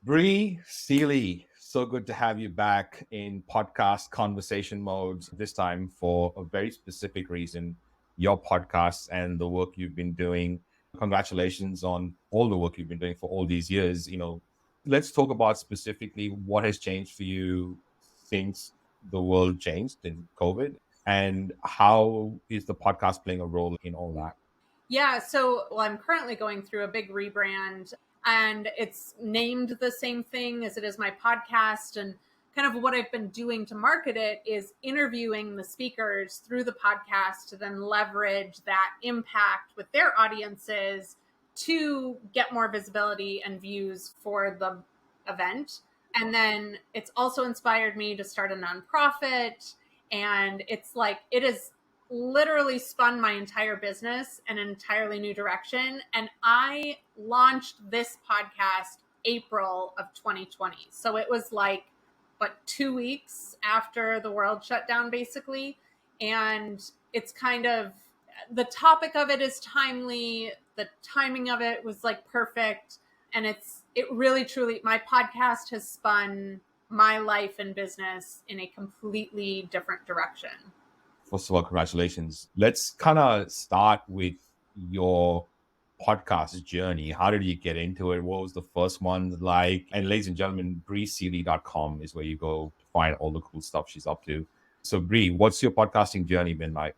Bri Seeley, so good to have you back in podcast conversation modes, this time for a very specific reason, your podcast and the work you've been doing. Congratulations on all the work you've been doing for all these years. Let's talk about specifically what has changed for you since the world changed in COVID, and how is the podcast playing a role in all that? Yeah, I'm currently going through a big rebrand, and it's named the same thing as it is my podcast. And kind of what I've been doing to market it is interviewing the speakers through the podcast to then leverage that impact with their audiences to get more visibility and views for the event. And then it's also inspired me to start a nonprofit. And it is literally spun my entire business in an entirely new direction. And I launched this podcast April of 2020. So it was 2 weeks after the world shut down, basically. And it's kind of, the topic of it is timely. The timing of it was perfect. And it really, truly, my podcast has spun my life and business in a completely different direction. First of all, congratulations. Let's kind of start with your podcast journey. How did you get into it? What was the first one like? And ladies and gentlemen, briseeley.com is where you go to find all the cool stuff she's up to. So Bri, what's your podcasting journey been like?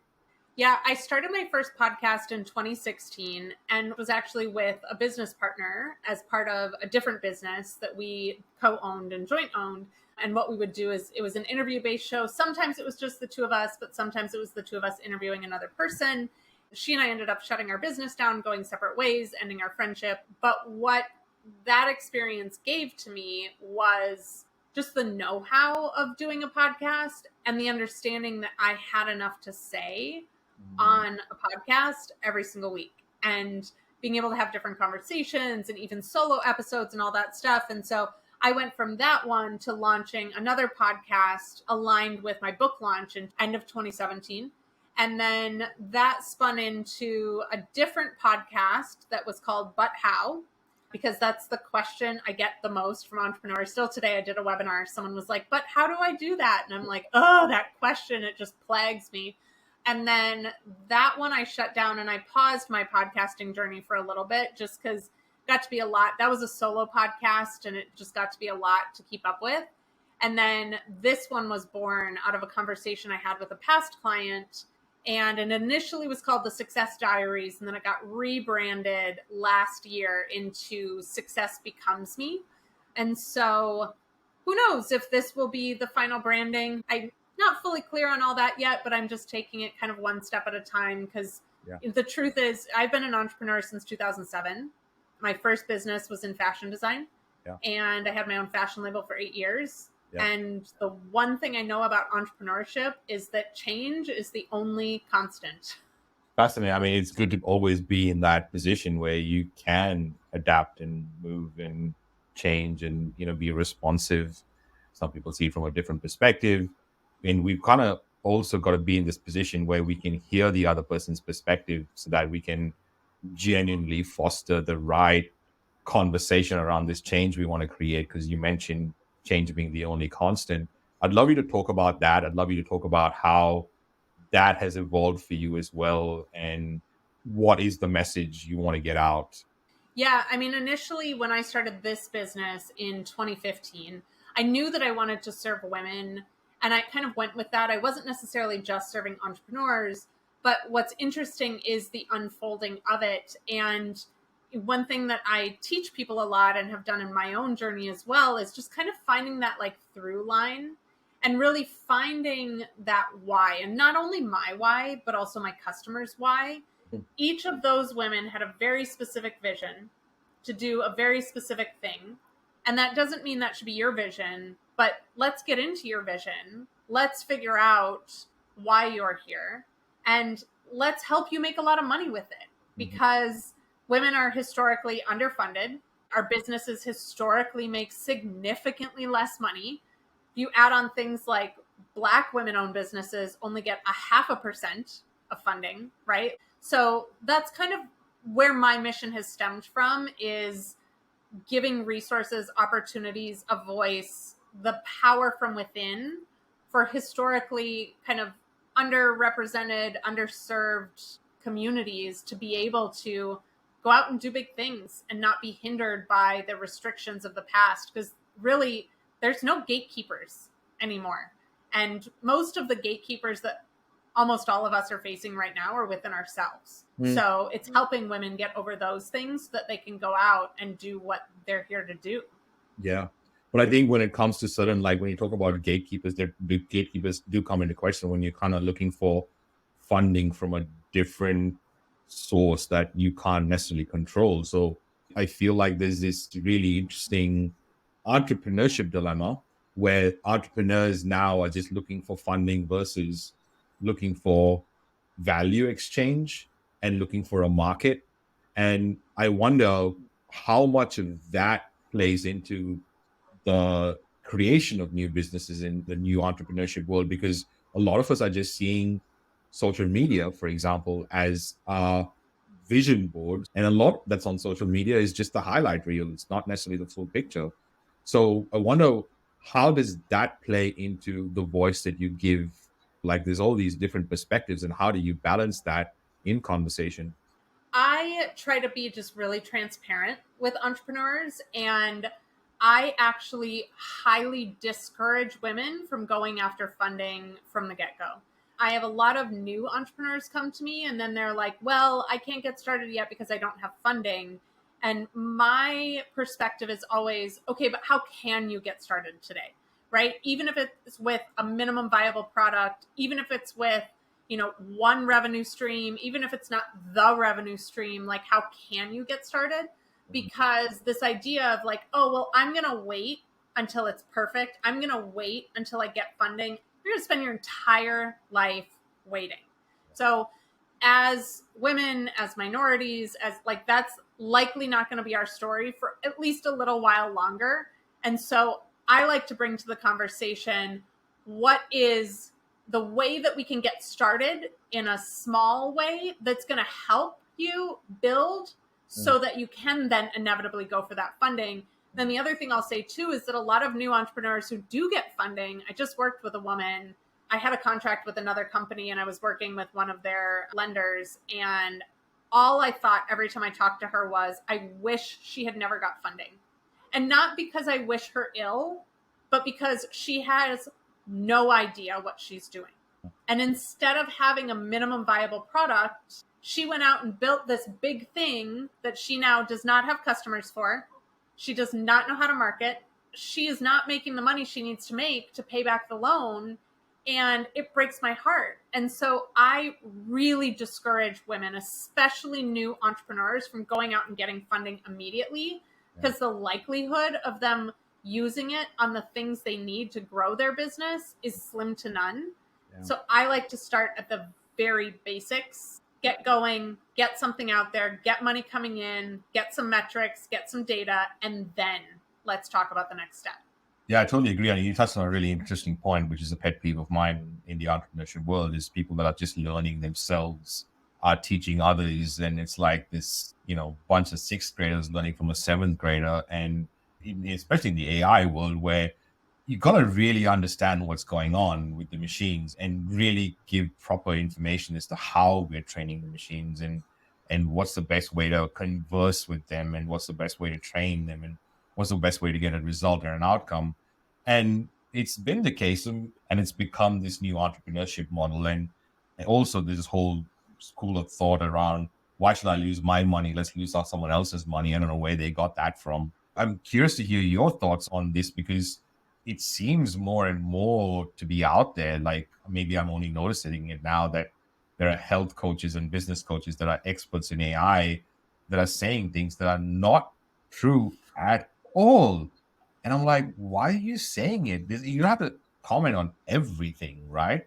Yeah, I started my first podcast in 2016 and was actually with a business partner as part of a different business that we co-owned and joint owned. And what we would do is it was an interview-based show. Sometimes it was just the two of us, but sometimes it was the two of us interviewing another person. She and I ended up shutting our business down, going separate ways, ending our friendship. But what that experience gave to me was just the know-how of doing a podcast and the understanding that I had enough to say on a podcast every single week, and being able to have different conversations and even solo episodes and all that stuff. And so I went from that one to launching another podcast aligned with my book launch in end of 2017. And then that spun into a different podcast that was called But How, because that's the question I get the most from entrepreneurs. Still today, I did a webinar. Someone was like, but how do I do that? And I'm like, oh, that question, it just plagues me. And then that one I shut down and I paused my podcasting journey for a little bit just because it got to be a lot. That was a solo podcast and it just got to be a lot to keep up with. And then this one was born out of a conversation I had with a past client. And it initially was called the Success Diaries. And then it got rebranded last year into Success Becomes Me. And so who knows if this will be the final branding. I'm not fully clear on all that yet, but I'm just taking it kind of one step at a time because the truth is I've been an entrepreneur since 2007. My first business was in fashion design and I had my own fashion label for 8 years. And the one thing I know about entrepreneurship is that change is the only constant. Fascinating. I mean, it's good to always be in that position where you can adapt and move and change and, be responsive. Some people see it from a different perspective. And we've kind of also got to be in this position where we can hear the other person's perspective so that we can genuinely foster the right conversation around this change we want to create. Because you mentioned change being the only constant. I'd love you to talk about that. I'd love you to talk about how that has evolved for you as well, and what is the message you want to get out? Yeah, I mean, initially when I started this business in 2015, I knew that I wanted to serve women, and I kind of went with that. I wasn't necessarily just serving entrepreneurs, but what's interesting is the unfolding of it. And one thing that I teach people a lot and have done in my own journey as well is just kind of finding that through line and really finding that why, and not only my why, but also my customers' why. Each of those women had a very specific vision to do a very specific thing. And that doesn't mean that should be your vision, but let's get into your vision. Let's figure out why you're here and let's help you make a lot of money with it, because women are historically underfunded. Our businesses historically make significantly less money. You add on things like Black women-owned businesses only get 0.5% of funding, right? So that's kind of where my mission has stemmed from, is giving resources, opportunities, a voice, the power from within for historically kind of underrepresented, underserved communities to be able to go out and do big things and not be hindered by the restrictions of the past. Because really, there's no gatekeepers anymore. And most of the gatekeepers that almost all of us are facing right now are within ourselves. So it's helping women get over those things so that they can go out and do what they're here to do. Yeah. But I think when it comes to certain, like when you talk about gatekeepers, the gatekeepers do come into question when you're kind of looking for funding from a different source that you can't necessarily control. So I feel like there's this really interesting entrepreneurship dilemma where entrepreneurs now are just looking for funding versus looking for value exchange and looking for a market. And I wonder how much of that plays into the creation of new businesses in the new entrepreneurship world, because a lot of us are just seeing social media, for example, as a vision board. And a lot that's on social media is just the highlight reel. It's not necessarily the full picture. So I wonder, how does that play into the voice that you give? Like there's all these different perspectives, and how do you balance that in conversation? I try to be just really transparent with entrepreneurs, and I actually highly discourage women from going after funding from the get go. I have a lot of new entrepreneurs come to me and then they're like, well, I can't get started yet because I don't have funding. And my perspective is always, okay, but how can you get started today? Right? Even if it's with a minimum viable product, even if it's with one revenue stream, even if it's not the revenue stream, like how can you get started? Because this idea of like, oh, well, I'm going to wait until it's perfect. I'm going to wait until I get funding. You're going to spend your entire life waiting. So as women, as minorities, as like, that's likely not going to be our story for at least a little while longer. And so I like to bring to the conversation, what is the way that we can get started in a small way that's going to help you build so that you can then inevitably go for that funding. Then the other thing I'll say too is that a lot of new entrepreneurs who do get funding, I just worked with a woman. I had a contract with another company and I was working with one of their lenders, and all I thought every time I talked to her was, I wish she had never got funding. And not because I wish her ill, but because she has no idea what she's doing. And instead of having a minimum viable product, she went out and built this big thing that she now does not have customers for. She does not know how to market. She is not making the money she needs to make to pay back the loan. And it breaks my heart. And so I really discourage women, especially new entrepreneurs, from going out and getting funding immediately, because the likelihood of them using it on the things they need to grow their business is slim to none. Yeah. So I like to start at the very basics, get going, get something out there, get money coming in, get some metrics, get some data, and then let's talk about the next step. Yeah, I totally agree. And you touched on a really interesting point, which is a pet peeve of mine in the entrepreneurship world, is people that are just learning themselves are teaching others. And it's like this, bunch of sixth graders learning from a seventh grader. And especially in the AI world, where you got to really understand what's going on with the machines and really give proper information as to how we're training the machines, and what's the best way to converse with them, and what's the best way to train them, and what's the best way to get a result and an outcome. And it's been the case, and it's become this new entrepreneurship model. And also this whole school of thought around, why should I lose my money? Let's lose someone else's money. I don't know where they got that from. I'm curious to hear your thoughts on this, because it seems more and more to be out there. Like maybe I'm only noticing it now, that there are health coaches and business coaches that are experts in AI that are saying things that are not true at all. And I'm like, why are you saying it? You don't have to comment on everything, right?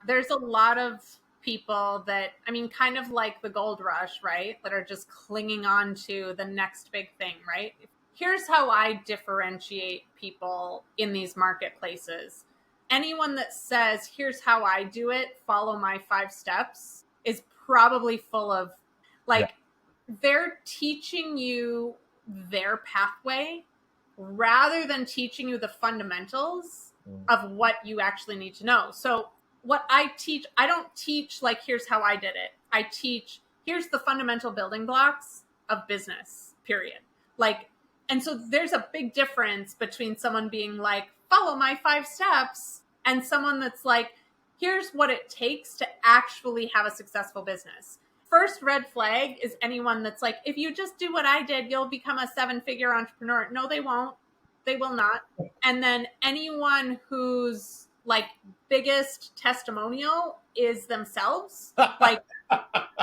There's a lot of people that, kind of like the gold rush, right? That are just clinging on to the next big thing, right? Here's how I differentiate people in these marketplaces. Anyone that says, here's how I do it, follow my 5 steps, is probably full of they're teaching you their pathway rather than teaching you the fundamentals of what you actually need to know. So what I teach, I don't teach like, here's how I did it. I teach, here's the fundamental building blocks of business, period. Like, and so there's a big difference between someone being like, follow my 5 steps, and someone that's like, here's what it takes to actually have a successful business. First red flag is anyone that's like, if you just do what I did, you'll become a 7-figure entrepreneur. No, they won't. They will not. And then anyone whose like biggest testimonial is themselves. Like,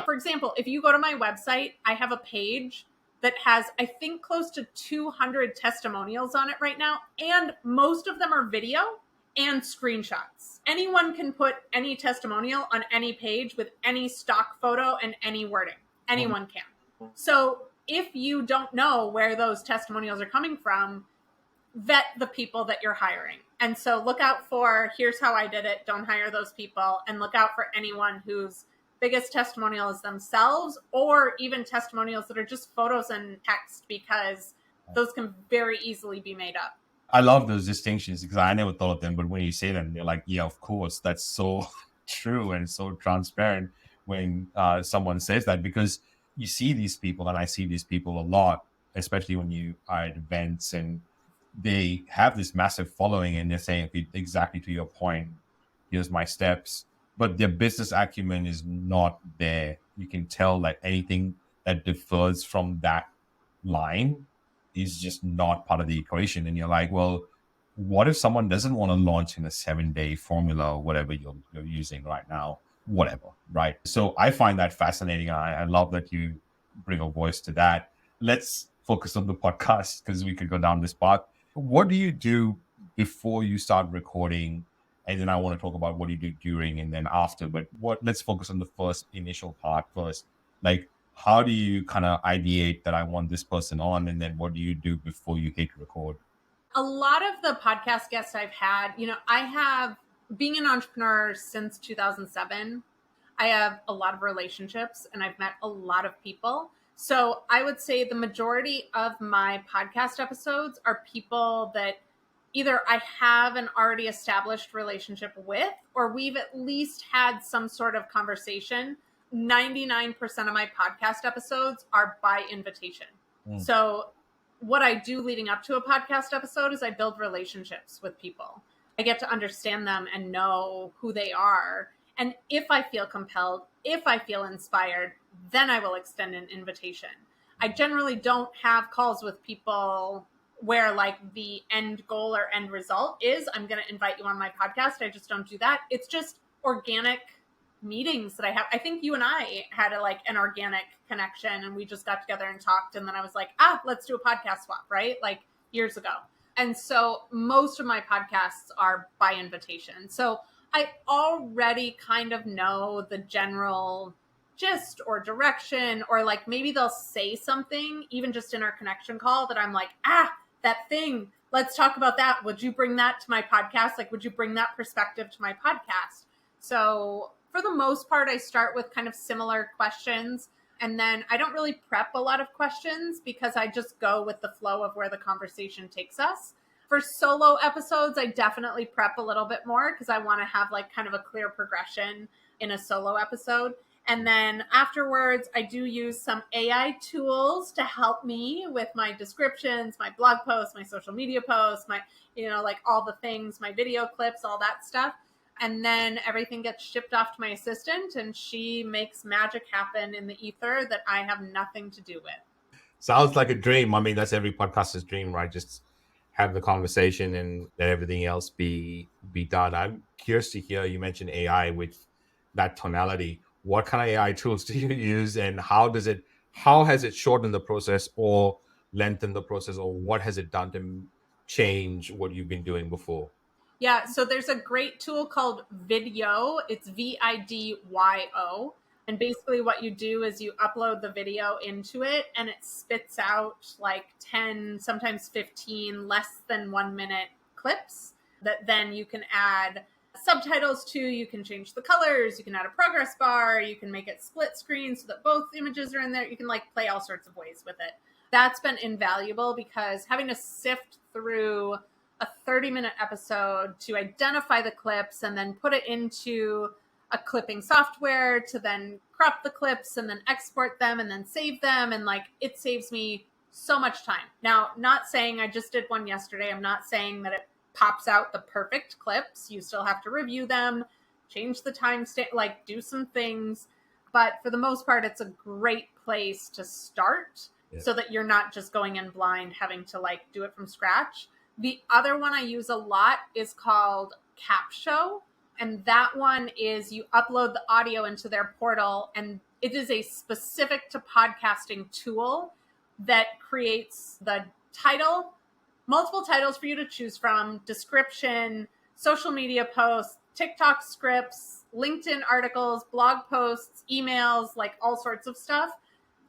for example, if you go to my website, I have a page that has, I think, close to 200 testimonials on it right now. And most of them are video and screenshots. Anyone can put any testimonial on any page with any stock photo and any wording. Anyone can. So if you don't know where those testimonials are coming from, vet the people that you're hiring. And so look out for, here's how I did it. Don't hire those people. And look out for anyone whose biggest testimonial is themselves, or even testimonials that are just photos and text, because those can very easily be made up. I love those distinctions because I never thought of them, but when you say them, they're like, yeah, of course, that's so true and so transparent when someone says that, because you see these people, and I see these people a lot, especially when you are at events and they have this massive following and they're saying, exactly to your point, here's my steps, but their business acumen is not there. You can tell that anything that differs from that line is just not part of the equation. And you're like, well, what if someone doesn't want to launch in a 7-day formula or whatever you're using right now, whatever, right? So I find that fascinating. I love that you bring a voice to that. Let's focus on the podcast because we could go down this path. What do you do before you start recording? And then I want to talk about what you do during and then after. But let's focus on the first initial part first. Like, how do you kind of ideate that I want this person on? And then what do you do before you hit record? A lot of the podcast guests I've had, I have, being an entrepreneur since 2007, I have a lot of relationships and I've met a lot of people. So I would say the majority of my podcast episodes are people that either I have an already established relationship with, or we've at least had some sort of conversation. 99% of my podcast episodes are by invitation. So what I do leading up to a podcast episode is I build relationships with people. I get to understand them and know who they are. And if I feel compelled, if I feel inspired, then I will extend an invitation. I generally don't have calls with people where like the end goal or end result is, I'm going to invite you on my podcast. I just don't do that. It's just organic meetings that I have. I think you and I had an organic connection, and we just got together and talked. And then I was like, let's do a podcast swap, right? Like years ago. And so most of my podcasts are by invitation. So I already kind of know the general gist or direction, or like maybe they'll say something even just in our connection call that I'm like, that thing, let's talk about that. Would you bring that to my podcast? Like, would you bring that perspective to my podcast? So for the most part, I start with kind of similar questions. And then I don't really prep a lot of questions because I just go with the flow of where the conversation takes us. For solo episodes, I definitely prep a little bit more because I want to have like kind of a clear progression in a solo episode. And then afterwards, I do use some AI tools to help me with my descriptions, my blog posts, my social media posts, my, like all the things, my video clips, all that stuff. And then everything gets shipped off to my assistant, and she makes magic happen in the ether that I have nothing to do with. Sounds like a dream. I mean, that's every podcaster's dream, right? Just have the conversation and let everything else be done. I'm curious to hear, you mentioned AI with that tonality. What kind of AI tools do you use, and how has it shortened the process or lengthened the process, or what has it done to change what you've been doing before? Yeah, so there's a great tool called Vidyo. It's VIDYO. And basically what you do is you upload the video into it, and it spits out like 10, sometimes 15 less than 1 minute clips that then you can add subtitles to. You can change the colors, you can add a progress bar, you can make it split screen so that both images are in there. You can like play all sorts of ways with it. that's been invaluable, because having to sift through a 30-minute episode to identify the clips and then put it into a clipping software to then crop the clips and then export them and then save them. And like, it saves me so much time. Now, not saying I just did one yesterday. I'm not saying that it pops out the perfect clips. You still have to review them, change the timestamp, like do some things. But for the most part, it's a great place to start, so that you're not just going in blind, having to like do it from scratch. The other one I use a lot is called CapShow. And that one is you upload the audio into their portal, and it is a specific to podcasting tool that creates the title, multiple titles for you to choose from, description, social media posts, TikTok scripts, LinkedIn articles, blog posts, emails, like all sorts of stuff,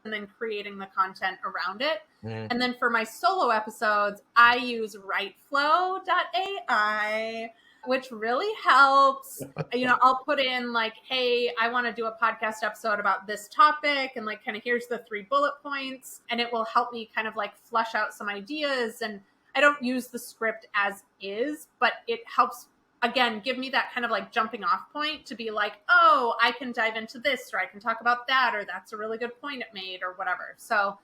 and then creating the content around it. And then for my solo episodes, I use writeflow.ai, which really helps. I'll put in like, hey, I want to do a podcast episode about this topic, and like, kind of, here's the 3 bullet points, and it will help me kind of like flesh out some ideas. And I don't use the script as is, but it helps, again, give me that kind of like jumping off point to be like, oh, I can dive into this, or I can talk about that, or that's a really good point it made, or whatever. So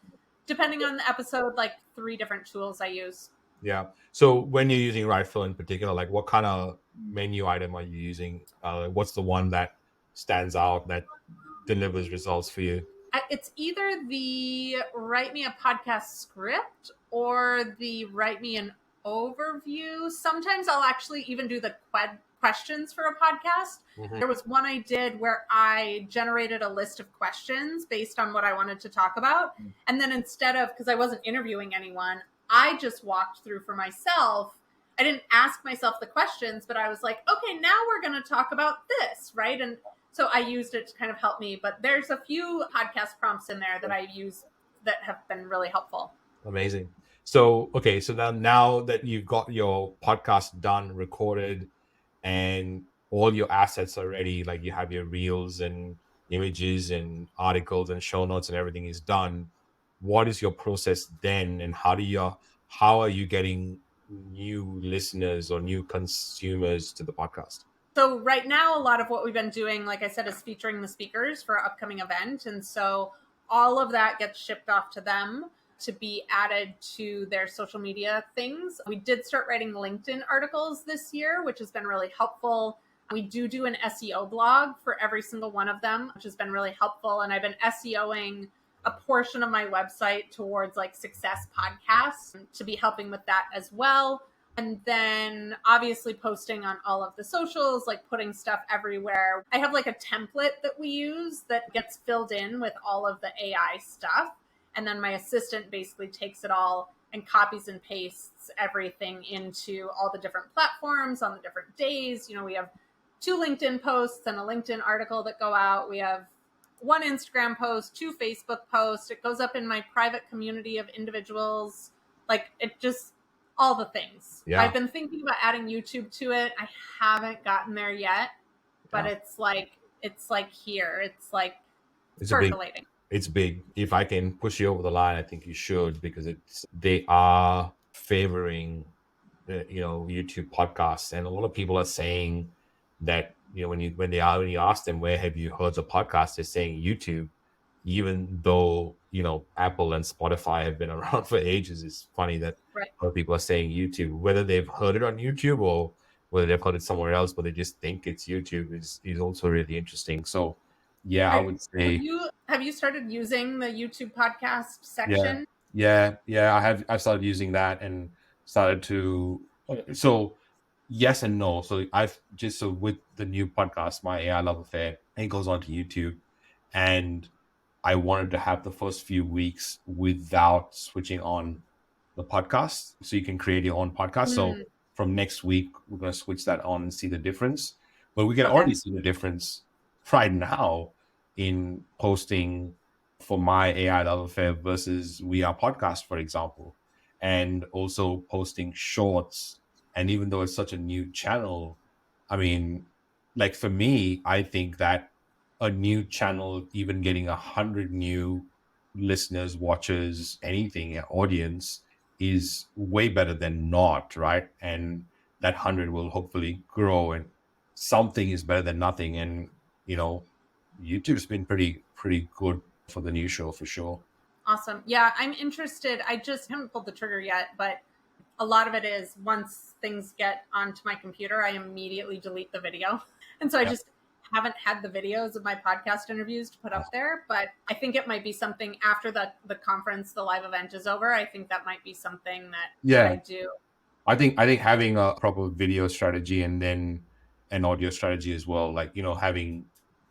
depending on the episode, like 3 different tools I use. Yeah. So when you're using Rightful in particular, like what kind of menu item are you using? What's the one that stands out that delivers results for you? It's either the write me a podcast script or the write me an overview. Sometimes I'll actually even do the questions for a podcast. There was one I did where I generated a list of questions based on what I wanted to talk about. And then instead of, because I wasn't interviewing anyone, I just walked through for myself. I didn't ask myself the questions, but I was like, okay, now we're going to talk about this, right? And so I used it to kind of help me. But there's a few podcast prompts in there that I use that have been really helpful. Amazing. So, okay. So now that you've got your podcast done, recorded, and all your assets are ready, like you have your reels and images and articles and show notes and everything is done, what is your process then? And how are you getting new listeners or new consumers to the podcast? So right now, a lot of what we've been doing, like I said, is featuring the speakers for our upcoming event. And so all of that gets shipped off to them to be added to their social media things. We did start writing LinkedIn articles this year, which has been really helpful. We do an SEO blog for every single one of them, which has been really helpful. And I've been SEOing a portion of my website towards like success podcasts to be helping with that as well. And then obviously posting on all of the socials, like putting stuff everywhere. I have like a template that we use that gets filled in with all of the AI stuff. And then my assistant basically takes it all and copies and pastes everything into all the different platforms on the different days. We have 2 LinkedIn posts and a LinkedIn article that go out. We have 1 Instagram post, 2 Facebook posts. It goes up in my private community of individuals. Like, it just, all the things. Yeah. I've been thinking about adding YouTube to it. I haven't gotten there yet, but it's like here. It's like percolating. It's big. If I can push you over the line, I think you should, because they are favoring the YouTube podcasts, and a lot of people are saying that when you ask them, where have you heard the podcast, they're saying YouTube, even though Apple and Spotify have been around for ages. It's funny that a lot of people are saying YouTube, whether they've heard it on YouTube or whether they've heard it somewhere else, but they just think it's YouTube is also really interesting. So yeah, I would say. Have you started using the YouTube podcast section? Yeah. I've started using that and started to. So yes and no. So with the new podcast, my AI Love Affair, it goes on to YouTube, and I wanted to have the first few weeks without switching on the podcast, so you can create your own podcast. So from next week, we're going to switch that on and see the difference. But we can already see the difference right now in posting for my AI Love Affair versus We Are Podcast, for example, and also posting shorts. And even though it's such a new channel, I mean, like for me, I think that a new channel, even getting 100 new listeners, watchers, anything, audience is way better than not, right? And that 100 will hopefully grow, and something is better than nothing. And, you know, YouTube's been pretty good for the new show for sure. Awesome. Yeah, I'm interested. I just haven't pulled the trigger yet, but a lot of it is once things get onto my computer, I immediately delete the video. And so I Yeah. just haven't had the videos of my podcast interviews to put up there, but I think it might be something after the conference, the live event is over. I think that might be something that Yeah. I do. I think having a proper video strategy and then an audio strategy as well, like, having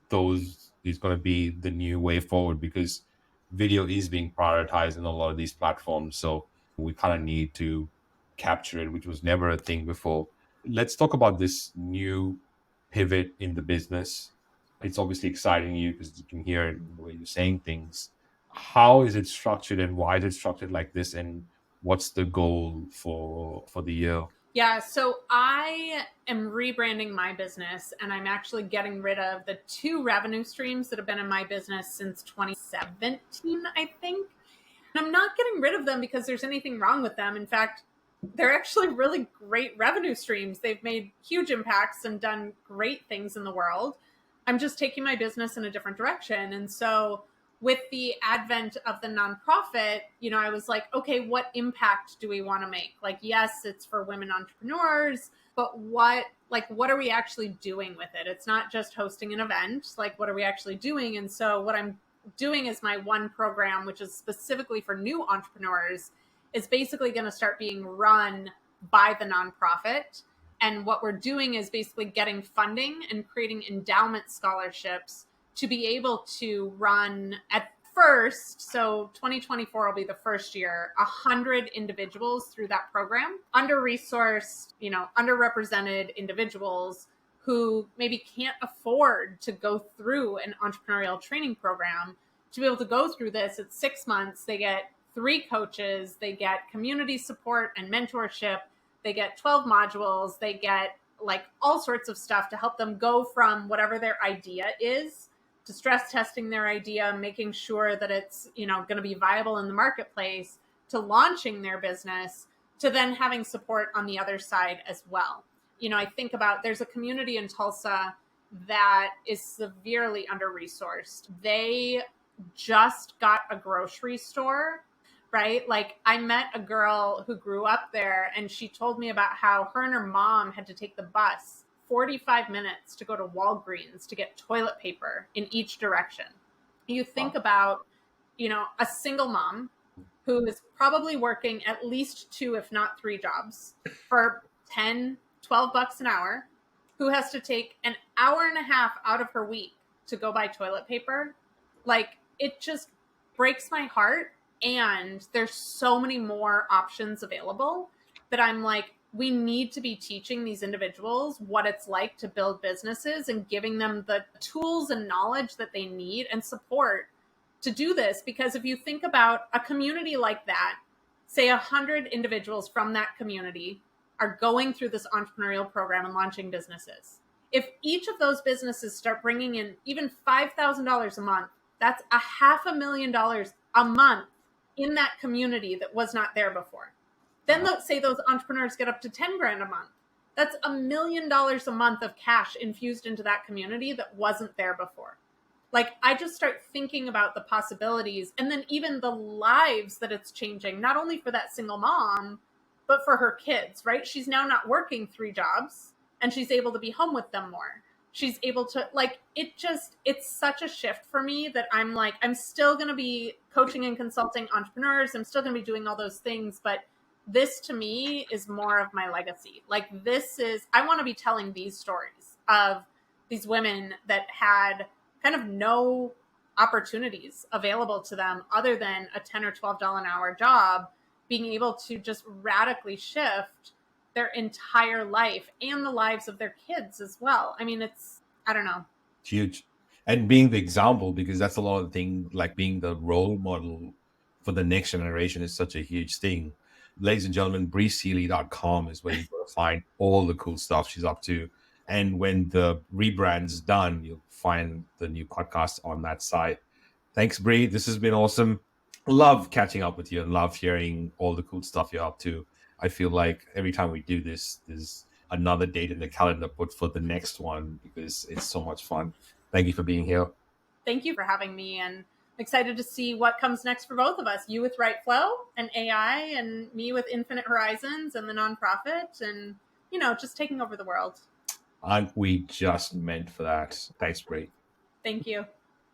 those is going to be the new way forward, because video is being prioritized in a lot of these platforms. So we kind of need to capture it, which was never a thing before. Let's talk about this new pivot in the business. It's obviously exciting you because you can hear it in the way you're saying things. How is it structured, and why is it structured like this? And what's the goal for the year? Yeah, so I am rebranding my business and I'm actually getting rid of the two revenue streams that have been in my business since 2017, I think. And I'm not getting rid of them because there's anything wrong with them. In fact, they're actually really great revenue streams. They've made huge impacts and done great things in the world. I'm just taking my business in a different direction. And so, with the advent of the nonprofit, I was like, okay, what impact do we want to make? Like, yes, it's for women entrepreneurs, but what are we actually doing with it? It's not just hosting an event. Like, what are we actually doing? And so, what I'm doing is my one program, which is specifically for new entrepreneurs, is basically going to start being run by the nonprofit. And what we're doing is basically getting funding and creating endowment scholarships to be able to run at first, so 2024 will be the first year, 100 individuals through that program, under-resourced, underrepresented individuals who maybe can't afford to go through an entrepreneurial training program. To be able to go through this, it's 6 months. They get 3 coaches, they get community support and mentorship, they get 12 modules, they get like all sorts of stuff to help them go from whatever their idea is to stress testing their idea, making sure that it's, going to be viable in the marketplace, to launching their business, to then having support on the other side as well. I think about, there's a community in Tulsa that is severely under-resourced. They just got a grocery store, right? Like, I met a girl who grew up there and she told me about how her and her mom had to take the bus 45 minutes to go to Walgreens to get toilet paper in each direction. You think Wow. about, a single mom who is probably working at least 2, if not 3 jobs for 10, 12 bucks an hour, who has to take an hour and a half out of her week to go buy toilet paper. Like, it just breaks my heart. And there's so many more options available that I'm like, we need to be teaching these individuals what it's like to build businesses and giving them the tools and knowledge that they need and support to do this. Because if you think about a community like that, say 100 individuals from that community are going through this entrepreneurial program and launching businesses. If each of those businesses start bringing in even $5,000 a month, that's $500,000 a month in that community that was not there before. Then let's say those entrepreneurs get up to 10 grand a month. That's $1 million a month of cash infused into that community that wasn't there before. Like, I just start thinking about the possibilities and then even the lives that it's changing, not only for that single mom, but for her kids, right? She's now not working 3 jobs and she's able to be home with them more. She's able to, like, it's such a shift for me that I'm like, I'm still going to be coaching and consulting entrepreneurs. I'm still going to be doing all those things, but this to me is more of my legacy. Like, I want to be telling these stories of these women that had kind of no opportunities available to them other than a $10 or $12 an hour job, being able to just radically shift their entire life and the lives of their kids as well. I mean, I don't know. Huge. And being the example, because that's a lot of the thing, like being the role model for the next generation is such a huge thing. Ladies and gentlemen, briseeley.com is where you go to find all the cool stuff she's up to. And when the rebrand's done, you'll find the new podcast on that site. Thanks, Bri. This has been awesome. love catching up with you and love hearing all the cool stuff you're up to. I feel like every time we do this, there's another date in the calendar put for the next one because it's so much fun. Thank you for being here. Thank you for having me, and excited to see what comes next for both of us. You with Right Flow and AI, and me with Infinite Horizons and the nonprofit, and just taking over the world. Aren't we just meant for that? Thanks, Bri. Thank you.